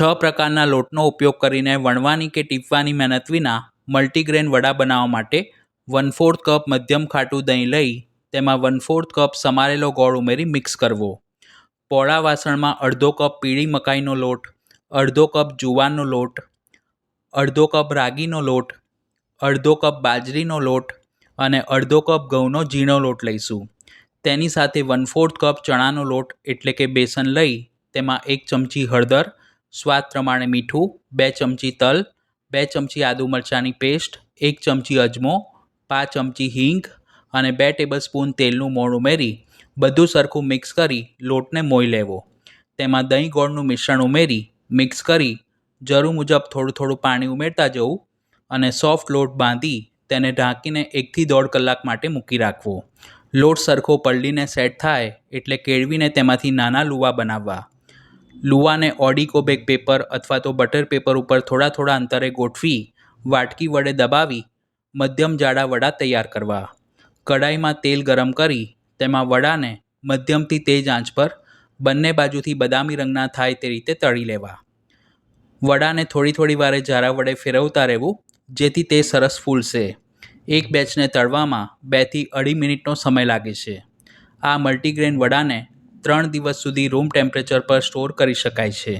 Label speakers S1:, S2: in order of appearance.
S1: પ્રકારના લોટનો ઉપયોગ કરીને વણવાની કે ટીપવાની મહેનત વિના મલ્ટીગ્રેન વડા બનાવવા માટે 1/4 કપ મધ્યમ ખાટું દહીં લઈ તેમાં 1/4 કપ સમારેલો ગોળ ઉમેરી મિક્સ કરવો. પોળા વાસણમાં અડધો કપ પીળી મકાઈનો લોટ, અડધો કપ જુવારનો લોટ, અડધો કપ રાગીનો લોટ, અડધો કપ બાજરીનો લોટ અને અડધો કપ ઘઉંનો ઝીણો લોટ લઈશું. તેની સાથે 1/4 કપ ચણાનો લોટ એટલે કે બેસન લઈ તેમાં 1 ચમચી હળદર, સ્વાદ પ્રમાણે મીઠું, 2 ચમચી તલ, 2 ચમચી આદુ મરચાંની પેસ્ટ, 1 ચમચી અજમો, 5 ચમચી હિંગ અને 2 ટેબલસ્પૂન તેલનું મોણ ઉમેરી બધું સરખું મિક્સ કરી લોટને મોઈ લેવો. તેમાં દહીં ગોળનું મિશ્રણ ઉમેરી મિક્સ કરી જરૂર મુજબ થોડું થોડું પાણી ઉમેરતા જવું અને સોફ્ટ લોટ બાંધી તેને ઢાંકીને 1 થી 1.5 કલાક માટે મૂકી રાખવો. લોટ સરખો પલળીને સેટ થાય એટલે કેળવીને તેમાંથી નાના લુવા બનાવવા. લુવાને ઓડિકો બેક પેપર અથવા તો બટર પેપર ઉપર થોડા થોડા અંતરે ગોઠવી વાટકી વડે દબાવી મધ્યમ જાડા વડા તૈયાર કરવા. કડાઈમાં તેલ ગરમ કરી તેમાં વડાને મધ્યમથી તેજ આંચ પર બંને બાજુથી બદામી રંગના થાય તે રીતે તળી લેવા. વડાને થોડી થોડી વારે જારા વડે ફેરવતા રહેવું જેથી તે સરસ ફૂલશે. એક બેચને તળવામાં 2 થી 2.5 મિનિટનો સમય લાગે છે. આ મલ્ટીગ્રેન વડાને 3 દિવસ સુધી રૂમ ટેમ્પરેચર પર સ્ટોર કરી શકાય છે.